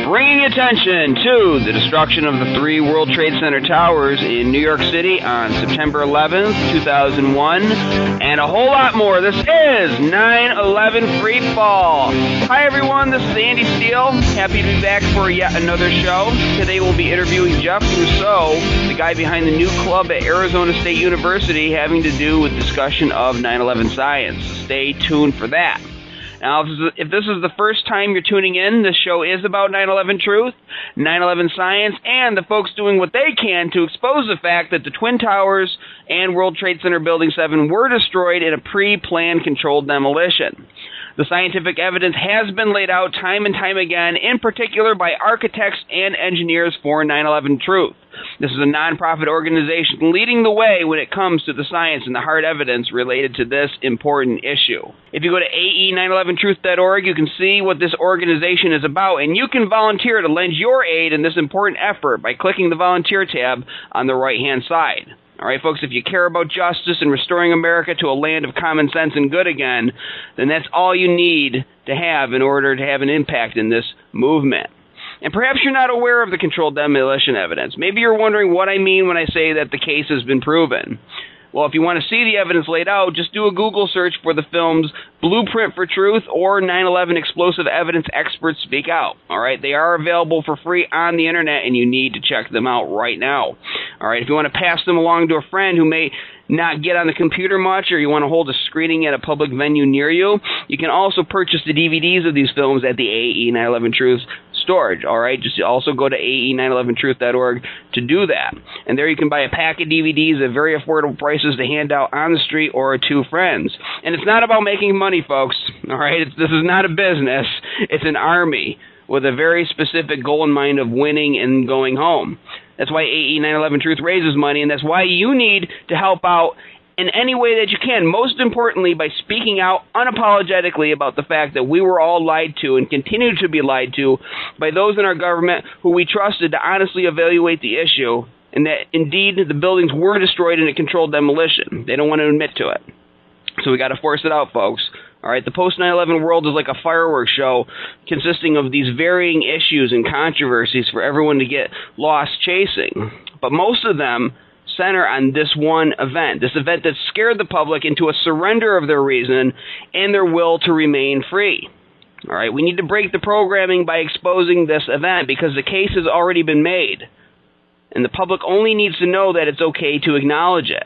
bringing attention to the destruction of the 3 World Trade Center towers in New York City on September 11th, 2001, and a whole lot more. This is 9/11 Free Fall. Hi everyone, this is Andy Steele. Happy to be back for yet another show. Today we'll be interviewing Jeff Rousseau, the guy behind the new club at Arizona State University having to do with discussion of 9/11 science. So stay tuned for that. Now, if this is the first time you're tuning in, this show is about 9/11 truth, 9/11 science, and the folks doing what they can to expose the fact that the Twin Towers and World Trade Center Building 7 were destroyed in a pre-planned controlled demolition. The scientific evidence has been laid out time and time again, in particular by architects and engineers for 9/11 Truth. This is a nonprofit organization leading the way when it comes to the science and the hard evidence related to this important issue. If you go to ae911truth.org, you can see what this organization is about, and you can volunteer to lend your aid in this important effort by clicking the volunteer tab on the right-hand side. All right, folks, if you care about justice and restoring America to a land of common sense and good again, then that's all you need to have in order to have an impact in this movement. And perhaps you're not aware of the controlled demolition evidence. Maybe you're wondering what I mean when I say that the case has been proven. Well, if you want to see the evidence laid out, just do a Google search for the films Blueprint for Truth or 9/11 Explosive Evidence Experts Speak Out. All right, they are available for free on the internet, and you need to check them out right now. All right, if you want to pass them along to a friend who may not get on the computer much, or you want to hold a screening at a public venue near you, you can also purchase the DVDs of these films at the AE 9/11 Truth storage. All right, just also go to ae911truth.org to do that. And there you can buy a pack of DVDs at very affordable prices to hand out on the street or to friends. And it's not about making money, folks. All right, this is not a business. It's an army with a very specific goal in mind of winning and going home. That's why AE 9/11 Truth raises money, and that's why you need to help out in any way that you can, most importantly by speaking out unapologetically about the fact that we were all lied to and continue to be lied to by those in our government who we trusted to honestly evaluate the issue, and that indeed the buildings were destroyed in a controlled demolition. They don't want to admit to it. So we got to force it out, folks. All right, the post-9/11 world is like a fireworks show consisting of these varying issues and controversies for everyone to get lost chasing. But most of them center on this one event, this event that scared the public into a surrender of their reason and their will to remain free. All right, we need to break the programming by exposing this event because the case has already been made. And the public only needs to know that it's okay to acknowledge it.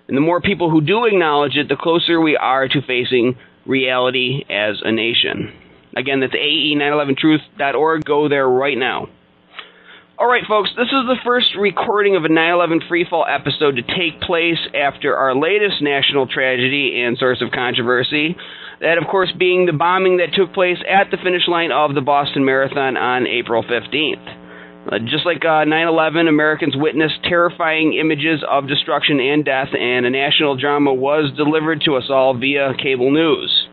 And the more people who do acknowledge it, the closer we are to facing reality as a nation. Again, that's ae911truth.org. Go there right now. All right, folks, this is the first recording of a 9/11 Freefall episode to take place after our latest national tragedy and source of controversy, that, of course, being the bombing that took place at the finish line of the Boston Marathon on April 15th. Just like 9/11, Americans witnessed terrifying images of destruction and death, and a national drama was delivered to us all via cable news,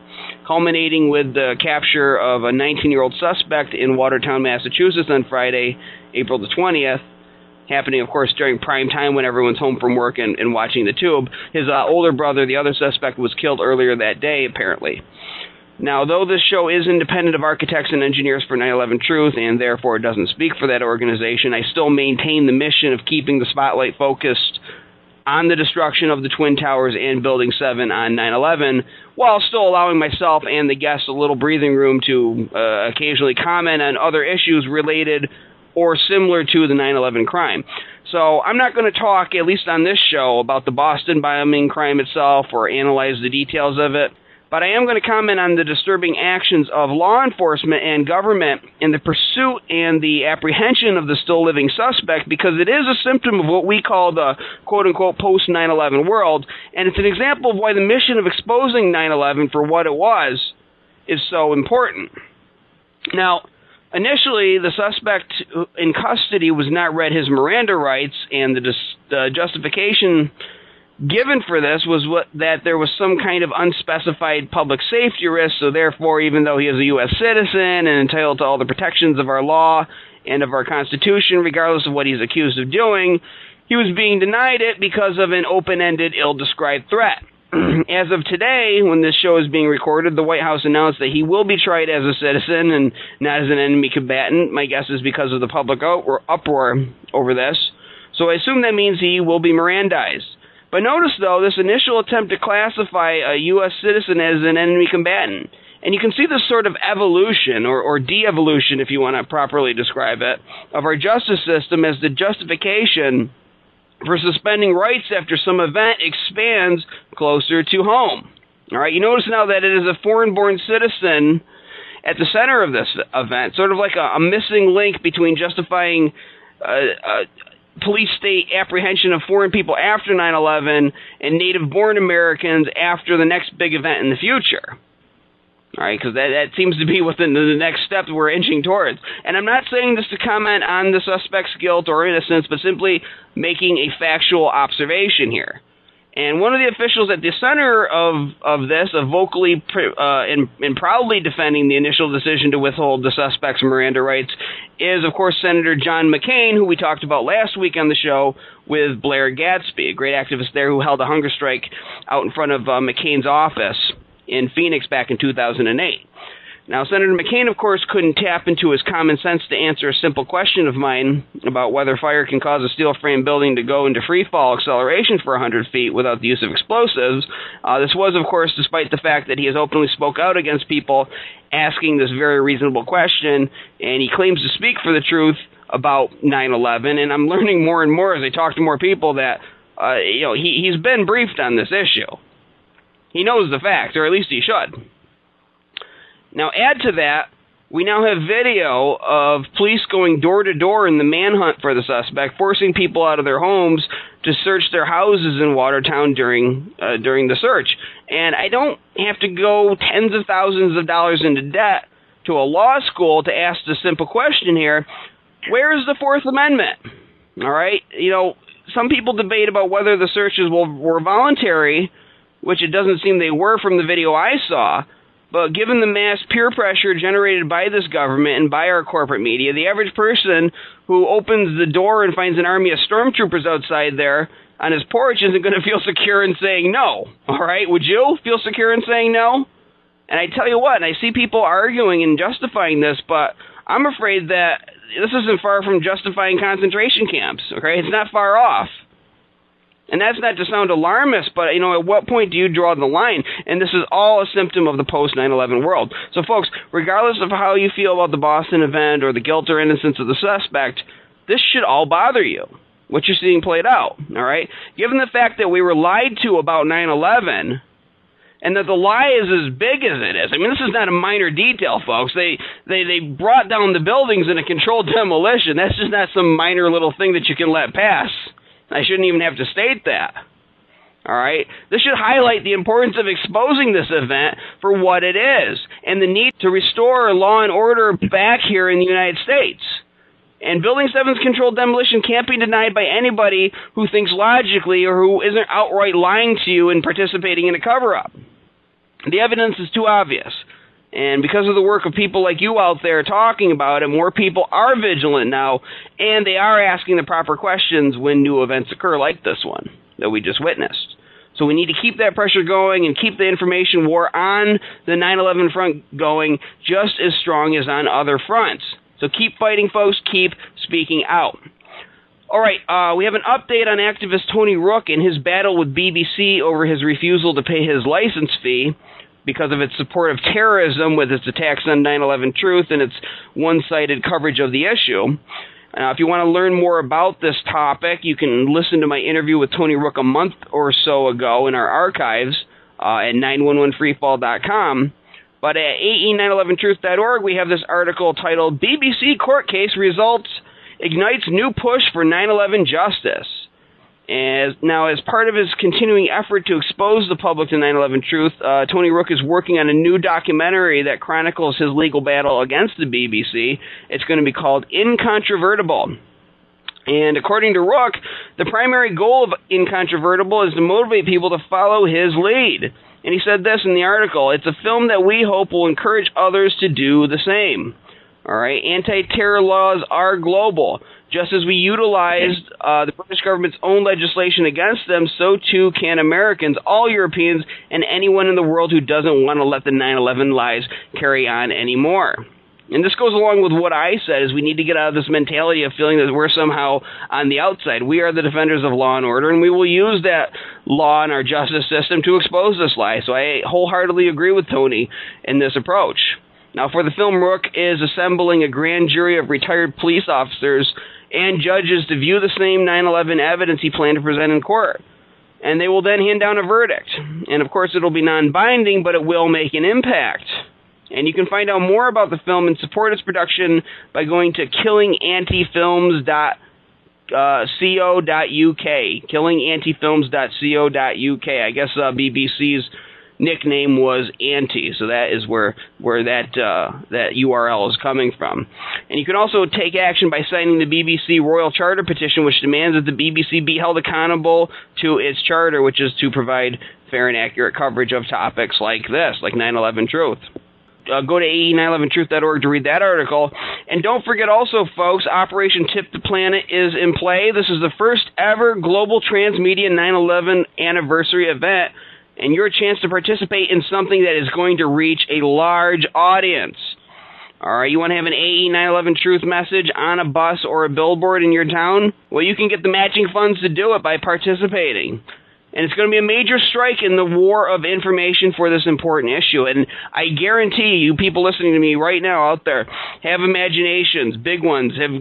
culminating with the capture of a 19-year-old suspect in Watertown, Massachusetts on Friday, April the 20th, happening, of course, during prime time when everyone's home from work and watching the tube. His older brother, the other suspect, was killed earlier that day, apparently. Now, though this show is independent of architects and engineers for 9/11 Truth, and therefore doesn't speak for that organization, I still maintain the mission of keeping the spotlight focused on the destruction of the Twin Towers and Building 7 on 9/11, while still allowing myself and the guests a little breathing room to occasionally comment on other issues related or similar to the 9/11 crime. So I'm not going to talk, at least on this show, about the Boston bombing crime itself or analyze the details of it, but I am going to comment on the disturbing actions of law enforcement and government in the pursuit and the apprehension of the still living suspect, because it is a symptom of what we call the quote-unquote post-9/11 world, and it's an example of why the mission of exposing 9/11 for what it was is so important. Now, initially, the suspect in custody was not read his Miranda rights, and the justification given for this was that there was some kind of unspecified public safety risk, so therefore, even though he is a U.S. citizen and entitled to all the protections of our law and of our Constitution, regardless of what he's accused of doing, he was being denied it because of an open-ended, ill-described threat. as of today, when this show is being recorded, the White House announced that he will be tried as a citizen and not as an enemy combatant. My guess is because of the public uproar over this. So I assume that means he will be Mirandized. But notice, though, this initial attempt to classify a U.S. citizen as an enemy combatant. And you can see this sort of evolution, or de-evolution, if you want to properly describe it, of our justice system as the justification for suspending rights after some event expands closer to home. All right, you notice now that it is a foreign-born citizen at the center of this event, sort of like a missing link between justifying police state apprehension of foreign people after 9/11 and native-born Americans after the next big event in the future. All right, because that seems to be within the next step we're inching towards. And I'm not saying this to comment on the suspect's guilt or innocence, but simply making a factual observation here. And one of the officials at the center of this, vocally and proudly defending the initial decision to withhold the suspect's Miranda rights, is, of course, Senator John McCain, who we talked about last week on the show with Blair Gadsby, a great activist there who held a hunger strike out in front of McCain's office in Phoenix back in 2008. Now, Senator McCain, of course, couldn't tap into his common sense to answer a simple question of mine about whether fire can cause a steel frame building to go into free fall acceleration for 100 feet without the use of explosives. This was, of course, despite the fact that he has openly spoke out against people asking this very reasonable question, and he claims to speak for the truth about 9/11. And I'm learning more and more as I talk to more people that he's been briefed on this issue. He knows the facts, or at least he should. Now, add to that, we now have video of police going door to door in the manhunt for the suspect, forcing people out of their homes to search their houses in Watertown during the search. And I don't have to go tens of thousands of dollars into debt to a law school to ask the simple question here: where is the Fourth Amendment? All right, some people debate about whether the searches were voluntary, which it doesn't seem they were from the video I saw. But given the mass peer pressure generated by this government and by our corporate media, the average person who opens the door and finds an army of stormtroopers outside there on his porch isn't going to feel secure in saying no. All right? Would you feel secure in saying no? And I tell you what, I see people arguing and justifying this, but I'm afraid that this isn't far from justifying concentration camps. Okay? It's not far off. And that's not to sound alarmist, but, at what point do you draw the line? And this is all a symptom of the post-9/11 world. So, folks, regardless of how you feel about the Boston event or the guilt or innocence of the suspect, this should all bother you, what you're seeing played out, all right? Given the fact that we were lied to about 9/11, and that the lie is as big as it is. I mean, this is not a minor detail, folks. They brought down the buildings in a controlled demolition. That's just not some minor little thing that you can let pass. I shouldn't even have to state that. All right? This should highlight the importance of exposing this event for what it is and the need to restore law and order back here in the United States. And Building 7's controlled demolition can't be denied by anybody who thinks logically or who isn't outright lying to you and participating in a cover-up. The evidence is too obvious. And because of the work of people like you out there talking about it, more people are vigilant now, and they are asking the proper questions when new events occur like this one that we just witnessed. So we need to keep that pressure going and keep the information war on the 9/11 front going just as strong as on other fronts. So keep fighting, folks. Keep speaking out. All right, we have an update on activist Tony Rook and his battle with BBC over his refusal to pay his license fee because of its support of terrorism with its attacks on 9/11 Truth and its one-sided coverage of the issue. If you want to learn more about this topic, you can listen to my interview with Tony Rook a month or so ago in our archives at 911freefall.com. But at ae911truth.org, we have this article titled, BBC Court Case Results Ignites New Push for 9/11 Justice. As part of his continuing effort to expose the public to 9/11 Truth, Tony Rook is working on a new documentary that chronicles his legal battle against the BBC. It's going to be called Incontrovertible. And according to Rook, the primary goal of Incontrovertible is to motivate people to follow his lead. And he said this in the article: "It's a film that we hope will encourage others to do the same." All All right, anti-terror laws are global. Just as we utilized the British government's own legislation against them, so too can Americans, all Europeans, and anyone in the world who doesn't want to let the 9/11 lies carry on anymore. And this goes along with what I said, is we need to get out of this mentality of feeling that we're somehow on the outside. We are the defenders of law and order, and we will use that law in our justice system to expose this lie. So I wholeheartedly agree with Tony in this approach. Now, for the film, Rook is assembling a grand jury of retired police officers and judges to view the same 9/11 evidence he planned to present in court. And they will then hand down a verdict. And, of course, it'll be non-binding, but it will make an impact. And you can find out more about the film and support its production by going to killingantifilms.co.uk. killingantifilms.co.uk. I guess BBC's nickname was Anti, so that is where that URL is coming from. And you can also take action by signing the BBC Royal Charter petition, which demands that the BBC be held accountable to its charter, which is to provide fair and accurate coverage of topics like this, like 9/11 Truth. Go to ae911truth.org to read that article. And don't forget also, folks, Operation Tip the Planet is in play. This is the first ever global transmedia 9/11 anniversary event, and your chance to participate in something that is going to reach a large audience. All right, you want to have an AE 9/11 Truth message on a bus or a billboard in your town? Well, you can get the matching funds to do it by participating. And it's going to be a major strike in the war of information for this important issue. And I guarantee you people listening to me right now out there have imaginations, big ones, have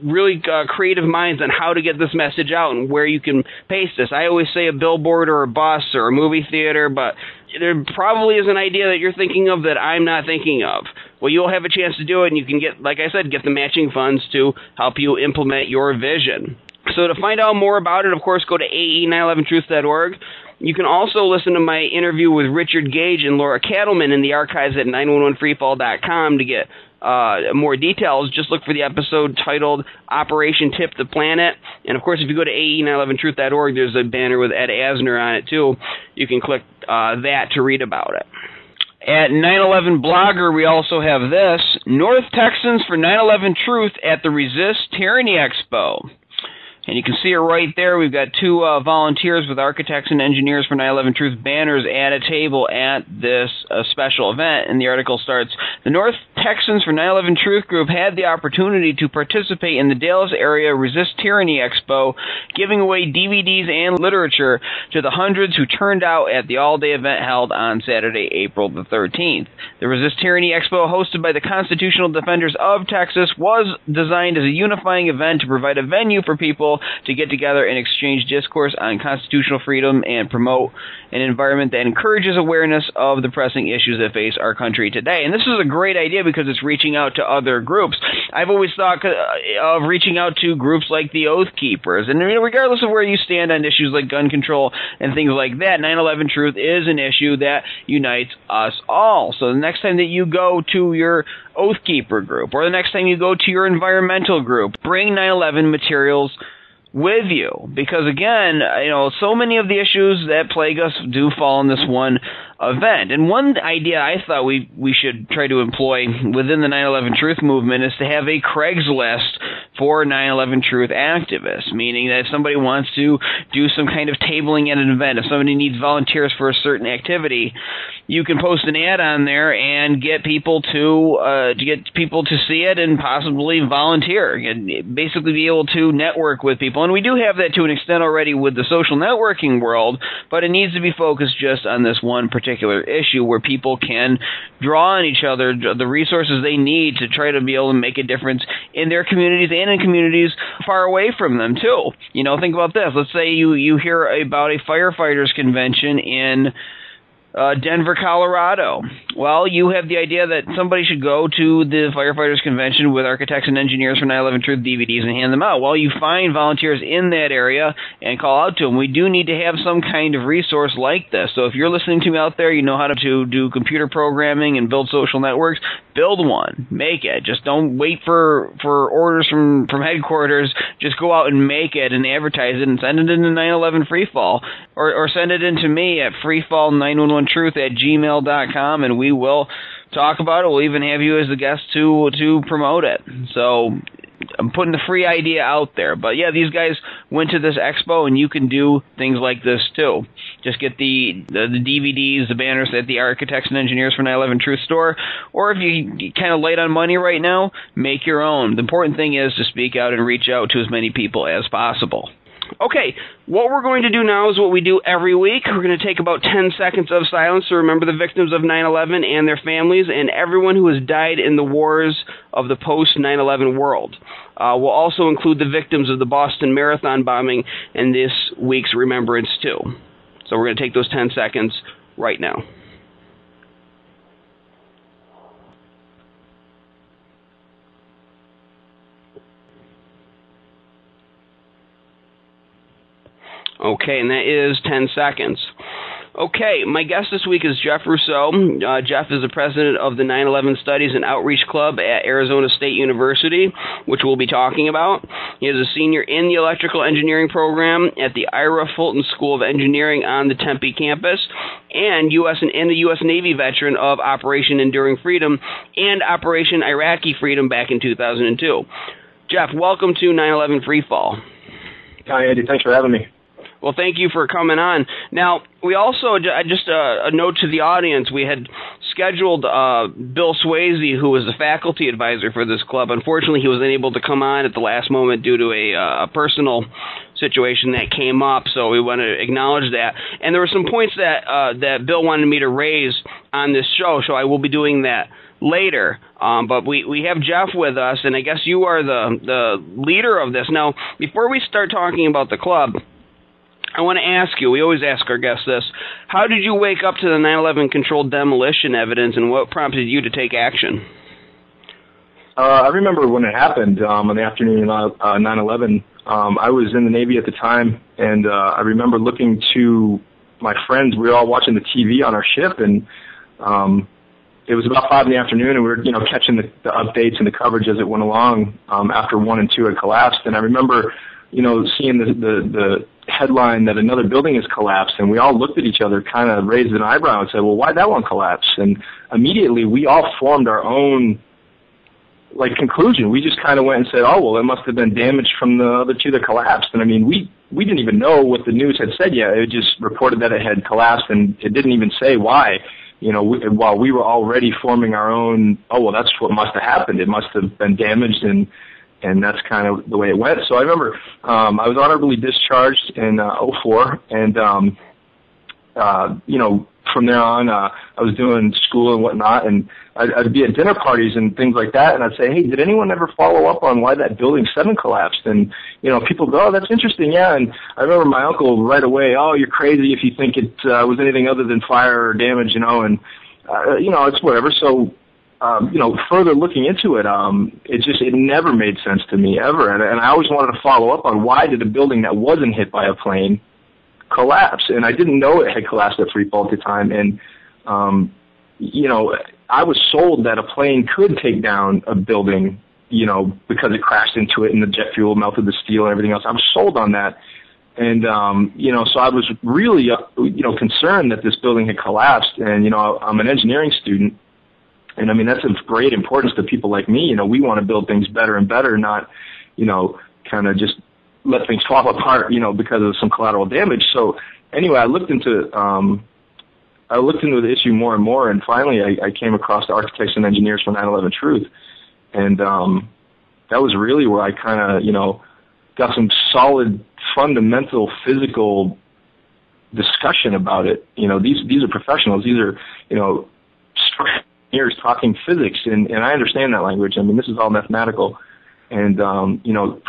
really creative minds on how to get this message out and where you can paste this. I always say a billboard or a bus or a movie theater, but there probably is an idea that you're thinking of that I'm not thinking of. Well, you'll have a chance to do it, and you can get, like I said, get the matching funds to help you implement your vision. So to find out more about it, of course, go to ae911truth.org. You can also listen to my interview with Richard Gage and Laura Cattleman in the archives at 911freefall.com to get more details. Just look for the episode titled Operation Tip the Planet. And, of course, if you go to ae911truth.org, there's a banner with Ed Asner on it, too. You can click that to read about it. At 9/11 Blogger, we also have this: North Texans for 9/11 Truth at the Resist Tyranny Expo. And you can see it right there. We've got two volunteers with Architects and Engineers for 9/11 Truth banners at a table at this special event. And the article starts, the North Texans for 9/11 Truth group had the opportunity to participate in the Dallas area Resist Tyranny Expo, giving away DVDs and literature to the hundreds who turned out at the all-day event held on Saturday, April the 13th. The Resist Tyranny Expo, hosted by the Constitutional Defenders of Texas, was designed as a unifying event to provide a venue for people to get together and exchange discourse on constitutional freedom and promote an environment that encourages awareness of the pressing issues that face our country today. And this is a great idea because it's reaching out to other groups. I've always thought of reaching out to groups like the Oath Keepers. And regardless of where you stand on issues like gun control and things like that, 9/11 Truth is an issue that unites us all. So the next time that you go to your Oath Keeper group, or the next time you go to your environmental group, bring 9/11 materials with you, because again, so many of the issues that plague us do fall in this one event. And one idea I thought we should try to employ within the 9/11 Truth movement is to have a Craigslist for 9/11 Truth activists, meaning that if somebody wants to do some kind of tabling at an event, if somebody needs volunteers for a certain activity, you can post an ad on there and get people to see it and possibly volunteer, and basically be able to network with people. And we do have that to an extent already with the social networking world, but it needs to be focused just on this one particular issue where people can draw on each other, the resources they need to try to be able to make a difference in their communities and in communities far away from them too. Think about this. Let's say you hear about a firefighters convention in Denver, Colorado. Well, you have the idea that somebody should go to the firefighters convention with Architects and Engineers for 9/11 Truth DVDs and hand them out. Well, you find volunteers in that area and call out to them. We do need to have some kind of resource like this. So if you're listening to me out there, you know how to do computer programming and build social networks, build one. Make it. Just don't wait for orders from headquarters. Just go out and make it and advertise it and send it into 9/11 Freefall. Or send it in to me at freefall911truth@gmail.com, and we will talk about it. We'll even have you as the guest to promote it. So I'm putting the free idea out there. But yeah, these guys went to this expo, and you can do things like this too. Just get the DVDs, the banners at the Architects and Engineers for 9/11 Truth store, or if you kind of light on money right now, make your own. The important thing is to speak out and reach out to as many people as possible. Okay, what we're going to do now is what we do every week. We're going to take about 10 seconds of silence to remember the victims of 9/11 and their families and everyone who has died in the wars of the post-9/11 world. We'll also include the victims of the Boston Marathon bombing in this week's remembrance, too. So we're going to take those 10 seconds right now. Okay, and that is 10 seconds. Okay, my guest this week is Jeff Rousseau. Jeff is the president of the 9/11 Studies and Outreach Club at Arizona State University, which we'll be talking about. He is a senior in the electrical engineering program at the Fulton School of Engineering on the Tempe campus, and the U.S. Navy veteran of Operation Enduring Freedom and Operation Iraqi Freedom back in 2002. Jeff, welcome to 9/11 Freefall. Hi, Andy. Thanks for having me. Well, thank you for coming on. Now, we also, just a note to the audience, we had scheduled Bill Swayze, who was the faculty advisor for this club. Unfortunately, he was unable to come on at the last moment due to a personal situation that came up, so we want to acknowledge that. And there were some points that Bill wanted me to raise on this show, so I will be doing that later. But we have Jeff with us, and I guess you are the leader of this. Now, before we start talking about the club, I want to ask you, we always ask our guests this, how did you wake up to the 9/11 controlled demolition evidence, and what prompted you to take action? I remember when it happened on the afternoon of 9/11. I was in the Navy at the time, and I remember looking to my friends. We were all watching the TV on our ship, and it was about 5 in the afternoon, and we were catching the updates and the coverage as it went along after 1 and 2 had collapsed. And I remember seeing the headline that another building has collapsed, and we all looked at each other, kind of raised an eyebrow and said, well, why'd that one collapse? And immediately we all formed our own conclusion. We just kind of went and said, oh, well, it must have been damage from the other two that collapsed. And I mean, we didn't even know what the news had said yet. It just reported that it had collapsed, and it didn't even say why. While we were already forming our own, oh, well, that's what must have happened. It must have been damaged, and that's kind of the way it went. So I remember I was honorably discharged in 2004, and from there on I was doing school and whatnot, and I'd be at dinner parties and things like that, and I'd say, hey, did anyone ever follow up on why that building 7 collapsed? And people go, oh, that's interesting, yeah. And I remember my uncle right away, oh, you're crazy if you think it was anything other than fire or damage, and it's whatever. So further looking into it, it never made sense to me ever. And I always wanted to follow up on why did a building that wasn't hit by a plane collapse? And I didn't know it had collapsed at freefall at the time. And, I was sold that a plane could take down a building, because it crashed into it and the jet fuel melted the steel and everything else. I was sold on that. And, so I was really, concerned that this building had collapsed. And, I'm an engineering student. And I mean, that's of great importance to people like me. We want to build things better and better, not, kind of just let things fall apart, because of some collateral damage. So anyway, I looked into the issue more and more, and finally I came across the Architects and Engineers for 9/11 Truth. And that was really where I kind of, got some solid, fundamental, physical discussion about it. These are professionals. These are, structural engineers talking physics, and I understand that language. I mean, this is all mathematical. And,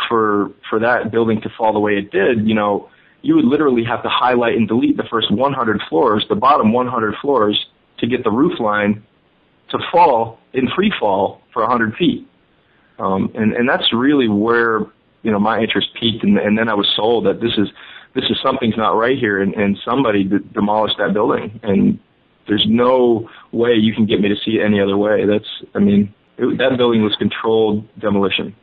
for that building to fall the way it did, you would literally have to highlight and delete the first 100 floors, the bottom 100 floors, to get the roof line to fall in free fall for 100 feet. And that's really where, my interest peaked, and then I was sold that this is something's not right here, and somebody demolished that building, and there's no way you can get me to see it any other way. That building was controlled demolition.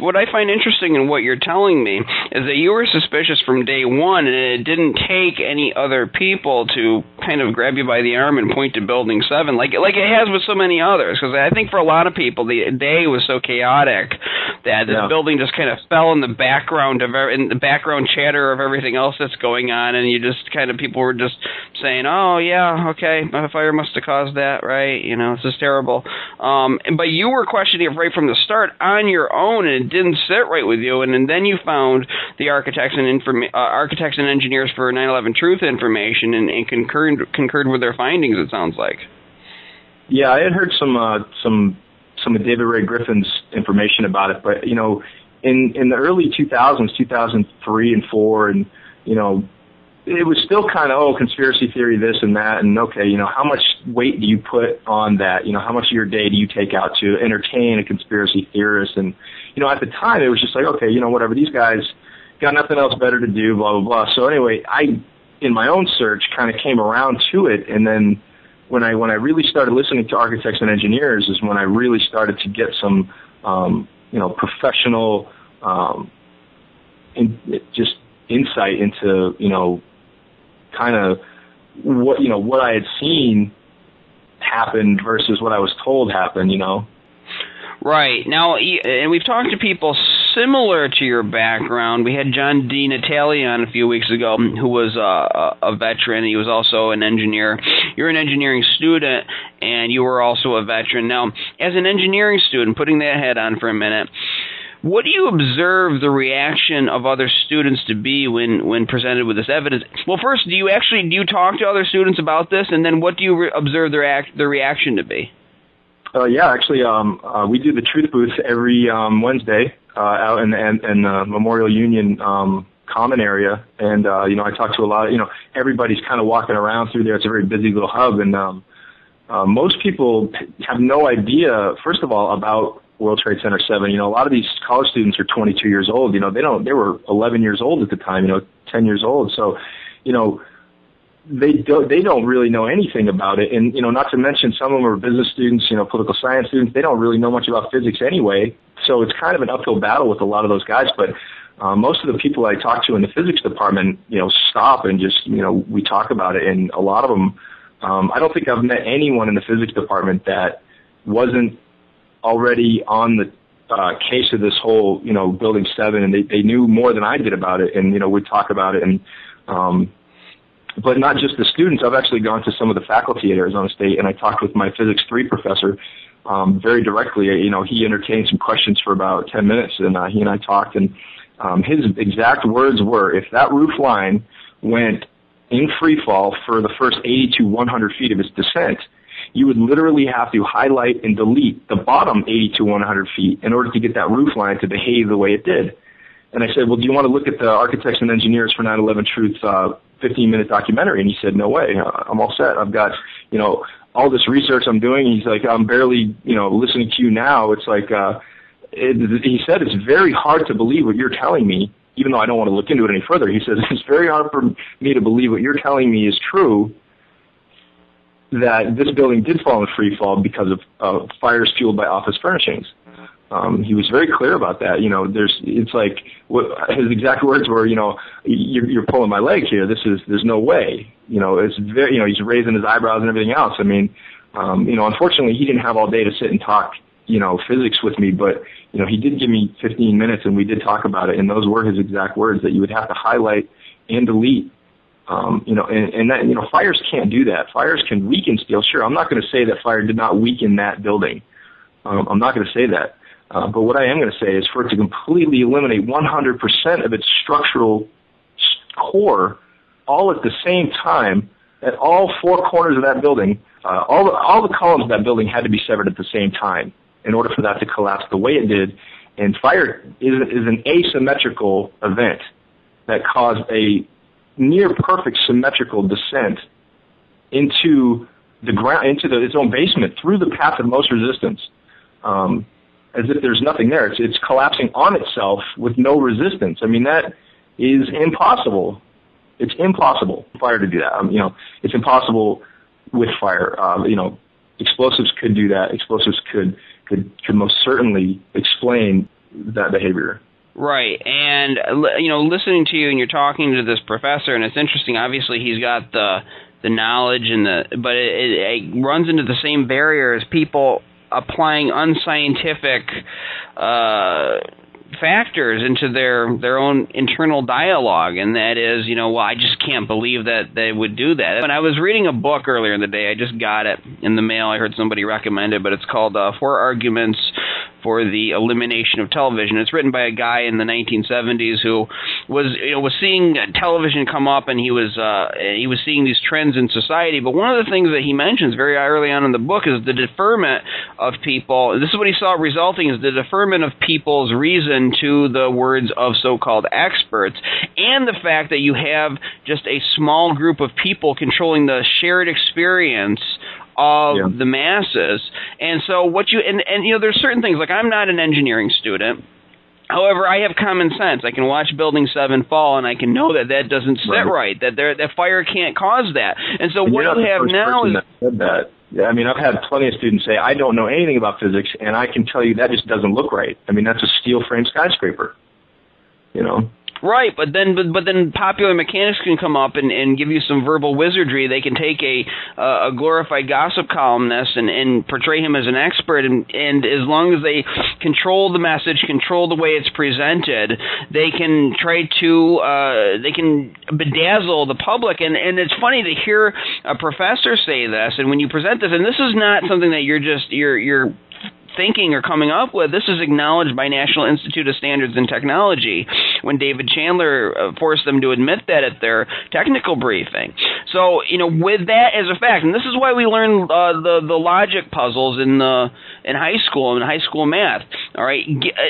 what I find interesting in what you're telling me is that you were suspicious from day one, and it didn't take any other people to kind of grab you by the arm and point to Building 7, like it has with so many others. Because I think for a lot of people, the day was so chaotic that this building just kind of fell in the background in the background chatter of everything else that's going on, and you just kind of people were just saying, "Oh yeah, okay, a fire must have caused that, right? You know, this is terrible." But you were questioning it right from the start on your own, and it didn't sit right with you. And then you found the architects and engineers for 9/11 Truth information and concurred with their findings. It sounds like. Yeah, I had heard some of David Ray Griffin's information about it, but in the early 2000s, 2003 and 4, and it was still kind of, conspiracy theory, this and that, and okay, how much weight do you put on that? How much of your day do you take out to entertain a conspiracy theorist? And, at the time, it was just like, okay, whatever, these guys got nothing else better to do, blah, blah, blah. So anyway, I, in my own search, kind of came around to it, and then when I really started listening to architects and engineers is when I really started to get some, professional, just insight into, kind of what I had seen happen versus what I was told happened, Right. Now, and we've talked to people similar to your background. We had John D. Natali on a few weeks ago, who was a veteran. He was also an engineer. You're an engineering student, and you were also a veteran. Now, as an engineering student, putting that head on for a minute, what do you observe the reaction of other students to be when presented with this evidence? Well, first, do you talk to other students about this, and then what do you observe the reaction to be? Yeah, actually, we do the Truth Booth every Wednesday out in the Memorial Union common area, and I talk to a lot of everybody's kind of walking around through there. It's a very busy little hub, and most people have no idea, first of all, about World Trade Center 7. A lot of these college students are 22 years old. They were 11 years old at the time. 10 years old. So, they don't really know anything about it. And, not to mention some of them are business students, political science students. They don't really know much about physics anyway. So it's kind of an uphill battle with a lot of those guys. But most of the people I talk to in the physics department, stop and just, we talk about it. And a lot of them, I don't think I've met anyone in the physics department that wasn't already on the case of this whole, Building 7, and they knew more than I did about it, and, we'd talk about it. And but not just the students. I've actually gone to some of the faculty at Arizona State, and I talked with my Physics 3 professor very directly. He entertained some questions for about 10 minutes, and he and I talked, and his exact words were, if that roof line went in free fall for the first 80 to 100 feet of its descent, you would literally have to highlight and delete the bottom 80 to 100 feet in order to get that roof line to behave the way it did. And I said, well, do you want to look at the Architects and Engineers for 9/11 Truth 15-minute documentary? And he said, no way. I'm all set. I've got, all this research I'm doing. He's like, I'm barely, listening to you now. It's like, he said, it's very hard to believe what you're telling me, even though I don't want to look into it any further. He says, it's very hard for me to believe what you're telling me is true, that this building did fall in free fall because of fires fueled by office furnishings. He was very clear about that. It's like his exact words were, you're pulling my leg here. There's no way. It's very, he's raising his eyebrows and everything else. I mean, unfortunately, he didn't have all day to sit and talk, physics with me, but he did give me 15 minutes, and we did talk about it. And those were his exact words, that you would have to highlight and delete. And that, fires can't do that. Fires can weaken steel. Sure, I'm not going to say that fire did not weaken that building. I'm not going to say that. But what I am going to say is for it to completely eliminate 100% of its structural core all at the same time at all four corners of that building, all the columns of that building had to be severed at the same time in order for that to collapse the way it did. And fire is an asymmetrical event that caused a near perfect symmetrical descent into the ground, into its own basement through the path of most resistance. As if there's nothing there. It's collapsing on itself with no resistance. I mean, that is impossible. It's impossible for fire to do that. It's impossible with fire. Explosives could do that. Explosives could most certainly explain, that behavior. Right, and listening to you, and you're talking to this professor, and it's interesting. Obviously, he's got the knowledge, but it runs into the same barrier as people applying unscientific factors into their own internal dialogue, and that is, I just can't believe that they would do that. When I was reading a book earlier in the day, I just got it in the mail. I heard somebody recommend it, but it's called Four Arguments for the Elimination of Television. It's written by a guy in the 1970s who was seeing television come up, and he was seeing these trends in society. But one of the things that he mentions very early on in the book is the deferment of people. This is what he saw resulting, is the deferment of people's reason to the words of so-called experts, and the fact that you have just a small group of people controlling the shared experience of the masses. And so there's certain things, like I'm not an engineering student. However, I have common sense. I can watch Building 7 fall, and I can know that doesn't sit right, that fire can't cause that. And so what you have now is... Said that. I mean, I've had plenty of students say, I don't know anything about physics, and I can tell you that just doesn't look right. I mean, that's a steel frame skyscraper, Right, but then popular mechanics can come up and give you some verbal wizardry. They can take a glorified gossip columnist and portray him as an expert, and as long as they control the message, control the way it's presented, they can try to they can bedazzle the public. And it's funny to hear a professor say this, and when you present this, and this is not something that you're thinking or coming up with. This is acknowledged by National Institute of Standards and Technology when David Chandler forced them to admit that at their technical briefing. So, with that as a fact, and this is why we learn the logic puzzles in high school, in high school math. All right,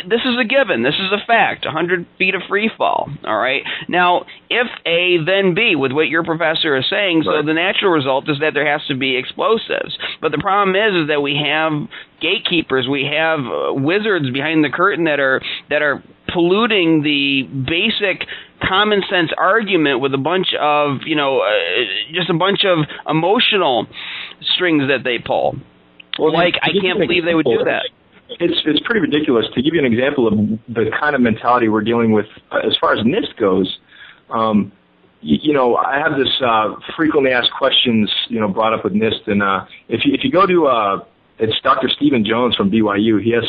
this is a given. This is a fact. 100 feet of free fall. All right. Now, if A, then B, with what your professor is saying, so the natural result is that there has to be explosives. But the problem is that we have gatekeepers, we have wizards behind the curtain that are polluting the basic common sense argument with a bunch of just a bunch of emotional strings that they pull. Well, like, I can't believe they would do that. It's pretty ridiculous. To give you an example of the kind of mentality we're dealing with as far as NIST goes, I have this frequently asked questions brought up with NIST, and if you go to it's Dr. Stephen Jones from BYU. He has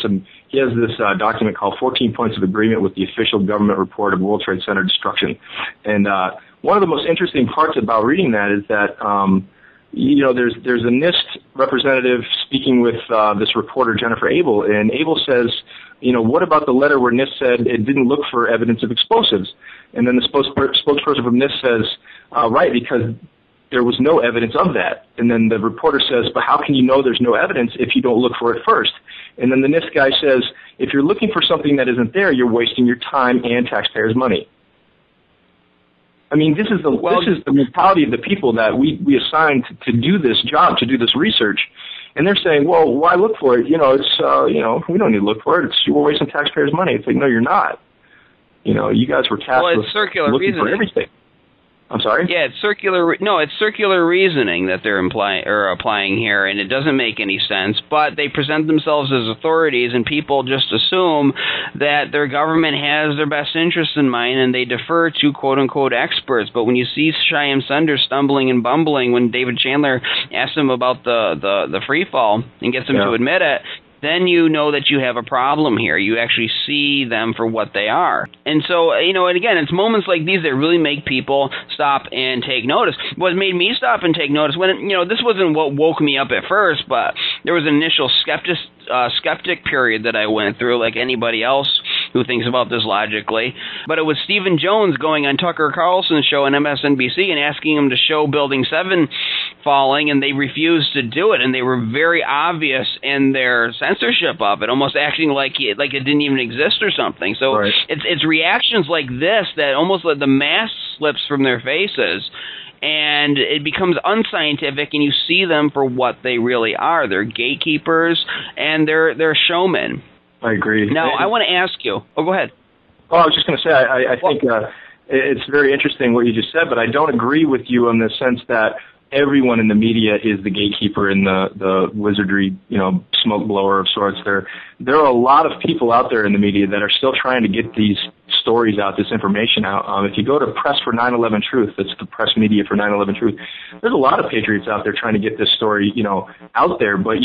this document called 14 Points of Agreement with the Official Government Report of World Trade Center Destruction. And one of the most interesting parts about reading that is that there's a NIST representative speaking with this reporter Jennifer Abel, and Abel says, what about the letter where NIST said it didn't look for evidence of explosives? And then the spokesperson from NIST says, right, because there was no evidence of that. And then the reporter says, but how can you know there's no evidence if you don't look for it first? And then the NIST guy says, if you're looking for something that isn't there, you're wasting your time and taxpayers' money. I mean, this is the mentality of the people that we assigned to do this job, to do this research. And they're saying, well, why look for it? We don't need to look for it. We're wasting taxpayers' money. It's like, no, you're not. You guys were tasked with looking for everything. I'm sorry? Yeah, it's circular reasoning that they're applying here, and it doesn't make any sense, but they present themselves as authorities, and people just assume that their government has their best interests in mind, and they defer to quote-unquote experts. But when you see Shyam Sunder stumbling and bumbling when David Chandler asks him about the free fall and gets him to admit it, then you know that you have a problem here. You actually see them for what they are. And so, and again, it's moments like these that really make people stop and take notice. What made me stop and take notice, when, this wasn't what woke me up at first, but there was an initial skeptic period that I went through, like anybody else who thinks about this logically. But it was Stephen Jones going on Tucker Carlson's show on MSNBC and asking him to show Building 7 falling, and they refused to do it, and they were very obvious in their censorship of it, almost acting like it didn't even exist or something. So it's reactions like this that almost let the mask slips from their faces, and it becomes unscientific, and you see them for what they really are. They're gatekeepers, and they're showmen. I agree. Now, I want to ask you. Oh, go ahead. Oh, I was just going to say, I think it's very interesting what you just said, but I don't agree with you in the sense that everyone in the media is the gatekeeper and the wizardry, smoke blower of sorts. There are a lot of people out there in the media that are still trying to get these stories out, this information out. If you go to Press for 9/11 Truth, that's the press media for 9/11 Truth, there's a lot of patriots out there trying to get this story, out there. But,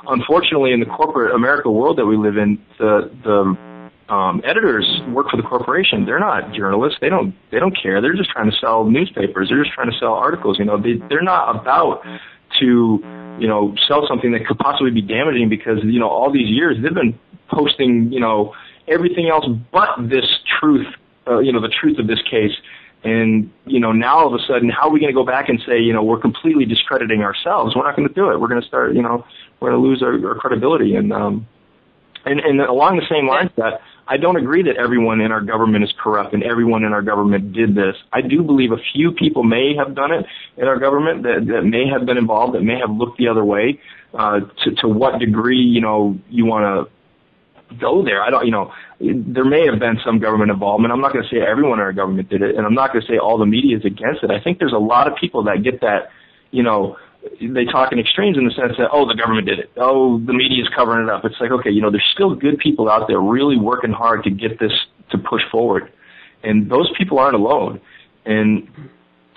unfortunately in the corporate America world that we live in, the editors work for the corporation. They're not journalists. They don't care. They're just trying to sell newspapers. They're just trying to sell articles. They're not about to, sell something that could possibly be damaging because, all these years they've been posting, everything else but this truth, the truth of this case. And, now all of a sudden, how are we going to go back and say, we're completely discrediting ourselves? We're not going to do it. We're going to start, we're going to lose our credibility. And along the same lines that I don't agree that everyone in our government is corrupt and everyone in our government did this. I do believe a few people may have done it in our government that may have been involved, that may have looked the other way. To what degree, you want to go there. I don't, there may have been some government involvement. I'm not going to say everyone in our government did it, and I'm not going to say all the media is against it. I think there's a lot of people that get that, they talk in extremes in the sense that, the government did it. The media is covering it up. It's like, okay, there's still good people out there really working hard to get this to push forward. And those people aren't alone. And,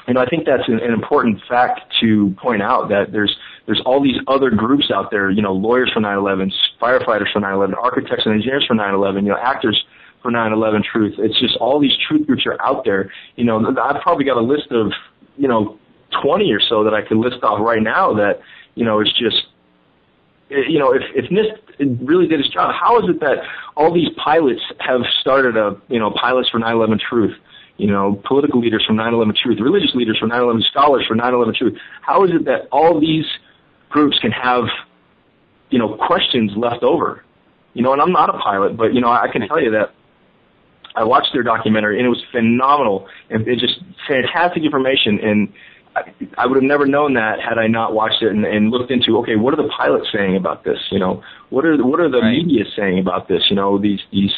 I think that's an important fact to point out, that there's all these other groups out there, lawyers for 9/11, firefighters for 9/11, architects and engineers for 9/11, actors for 9/11 Truth. It's just all these truth groups are out there. I've probably got a list of, 20 or so that I could list off right now that, it's just, if NIST really did its job, how is it that all these pilots have started pilots for 9/11 Truth, political leaders from 9/11 Truth, religious leaders from 9/11, scholars for 9/11 Truth? How is it that all these groups can have, questions left over? And I'm not a pilot, but, I can tell you that I watched their documentary and it was phenomenal and it's just fantastic information. And I would have never known that had I not watched it and looked into, okay, what are the pilots saying about this? What are the media saying about this? These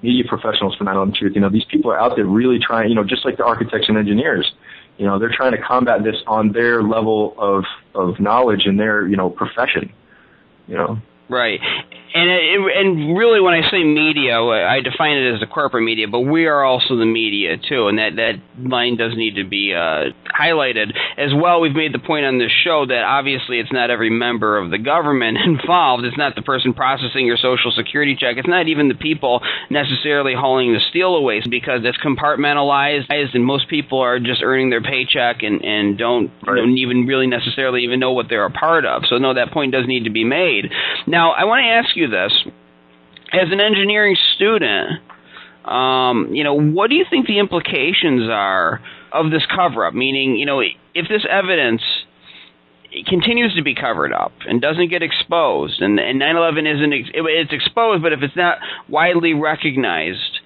media professionals for 9/11 Truth, these people are out there really trying, just like the architects and engineers, they're trying to combat this on their level of knowledge and their, profession, Right. And really when I say media, I define it as the corporate media, but we are also the media too, and that line does need to be highlighted. As well, we've made the point on this show that obviously it's not every member of the government involved. It's not the person processing your social security check. It's not even the people necessarily hauling the steel away, because it's compartmentalized and most people are just earning their paycheck and don't even really necessarily even know what they're a part of. So no, that point does need to be made. Now, I want to ask you this. As an engineering student, what do you think the implications are of this cover-up? Meaning, if this evidence continues to be covered up and doesn't get exposed, and 9/11 it's exposed, but if it's not widely recognized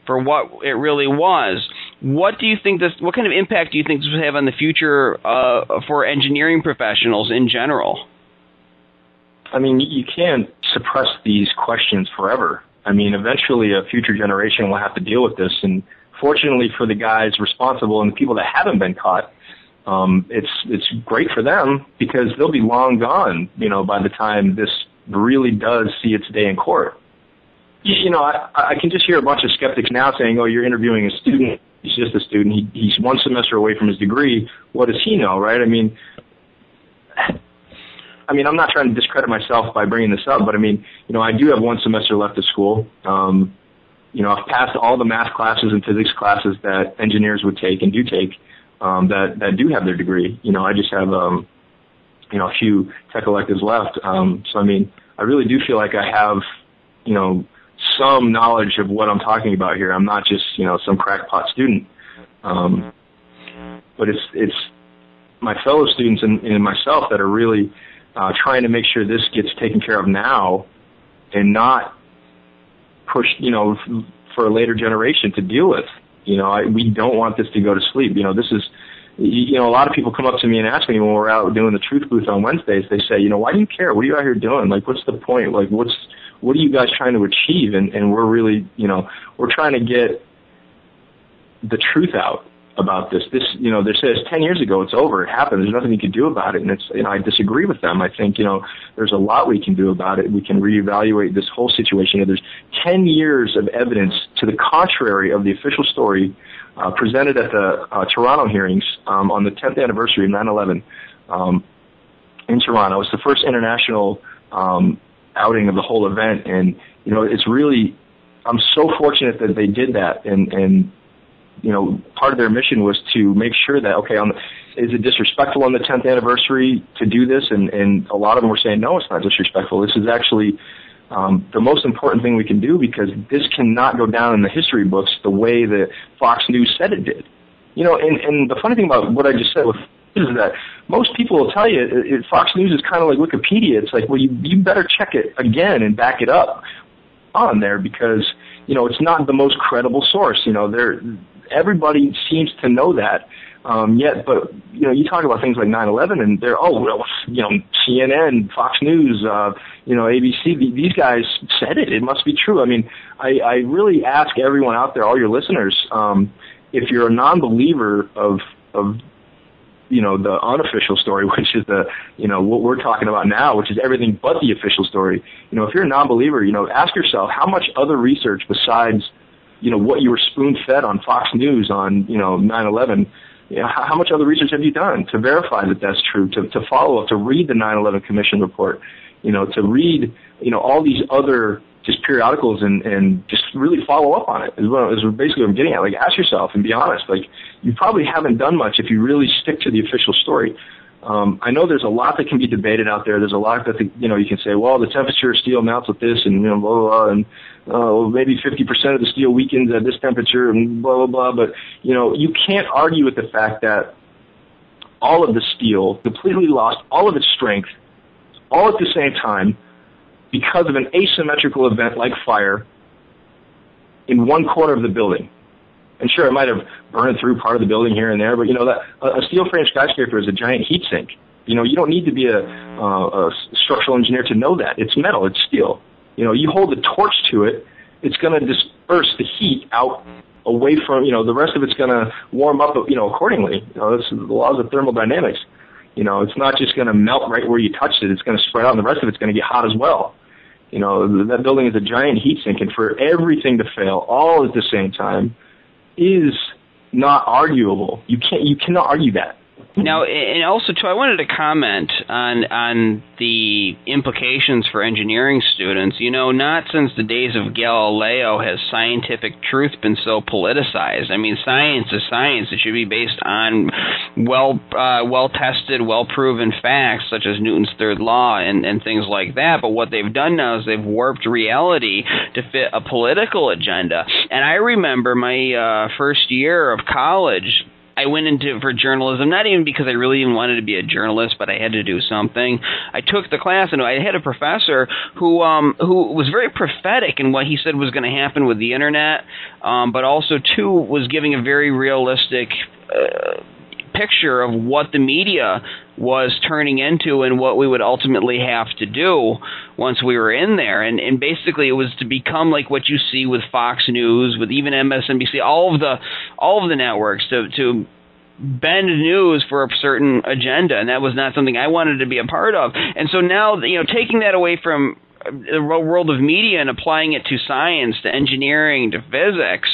for what it really was, what kind of impact do you think this will have on the future for engineering professionals in general? I mean, you can't suppress these questions forever. I mean, eventually a future generation will have to deal with this. And fortunately for the guys responsible and the people that haven't been caught, it's great for them because they'll be long gone, by the time this really does see its day in court. I can just hear a bunch of skeptics now saying, oh, you're interviewing a student. He's just a student. He's one semester away from his degree. What does he know, right? I mean, I'm not trying to discredit myself by bringing this up, but I do have one semester left of school. I've passed all the math classes and physics classes that engineers would take and do take, that do have their degree. I just have, a few tech electives left. I really do feel like I have, some knowledge of what I'm talking about here. I'm not just, some crackpot student. But it's my fellow students and myself that are really trying to make sure this gets taken care of now and not pushed, for a later generation to deal with. We don't want this to go to sleep. This is, a lot of people come up to me and ask me when we're out doing the Truth Booth on Wednesdays, they say, why do you care? What are you out here doing? Like, what's the point? Like, what are you guys trying to achieve? And we're really, we're trying to get the truth out. about this. This, they says 10 years ago it's over, it happened, there's nothing you can do about it, and it's, I disagree with them. I think, there's a lot we can do about it. We can reevaluate this whole situation. There's 10 years of evidence to the contrary of the official story presented at the Toronto hearings on the 10th anniversary of 9/11 in Toronto. It's the first international outing of the whole event, and it's really, I'm so fortunate that they did that, and part of their mission was to make sure that, okay, is it disrespectful on the 10th anniversary to do this? And a lot of them were saying, no, it's not disrespectful. This is actually the most important thing we can do, because this cannot go down in the history books the way that Fox News said it did. And the funny thing about what I just said is that most people will tell you Fox News is kind of like Wikipedia. It's like, well, you better check it again and back it up on there, because, it's not the most credible source. Everybody seems to know that. But you talk about things like 9/11, and they're, CNN, Fox News, ABC, these guys said it. It must be true. I mean, I really ask everyone out there, all your listeners, if you're a non-believer of the unofficial story, which is what we're talking about now, which is everything but the official story. If you're a non-believer, ask yourself how much other research besides, what you were spoon-fed on Fox News on, 9/11, how much other research have you done to verify that that's true, to follow up, to read the 9/11 Commission report, to read, all these other just periodicals and just really follow up on it is basically what I'm getting at. Like, ask yourself and be honest. Like, you probably haven't done much if you really stick to the official story. I know there's a lot that can be debated out there. There's a lot that, you can say, well, the temperature of steel melts at this and, blah, blah, blah, and maybe 50% of the steel weakens at this temperature and blah, blah, blah. But, you can't argue with the fact that all of the steel completely lost all of its strength all at the same time because of an asymmetrical event like fire in one corner of the building. And sure, it might have burned through part of the building here and there, but that a steel frame skyscraper is a giant heat sink. You don't need to be a structural engineer to know that. It's metal, it's steel. You hold the torch to it, it's going to disperse the heat out away from, the rest of it's going to warm up, accordingly. That's the laws of thermodynamics. It's not just going to melt right where you touched it. It's going to spread out, and the rest of it's going to get hot as well. That building is a giant heat sink, and for everything to fail all at the same time is not arguable. You cannot argue that. Now, and also, too, I wanted to comment on the implications for engineering students. Not since the days of Galileo has scientific truth been so politicized. I mean, science is science. It should be based on well-tested, well-proven facts, such as Newton's third law and things like that. But what they've done now is they've warped reality to fit a political agenda. And I remember my first year of college, I went into for journalism, not even because I really even wanted to be a journalist, but I had to do something. I took the class, and I had a professor who was very prophetic in what he said was going to happen with the internet, but also, too, was giving a very realistic picture of what the media was turning into and what we would ultimately have to do once we were in there. And basically it was to become like what you see with Fox News, with even MSNBC, all of the networks, to bend news for a certain agenda, and that was not something I wanted to be a part of. And so now, taking that away from the world of media and applying it to science, to engineering, to physics,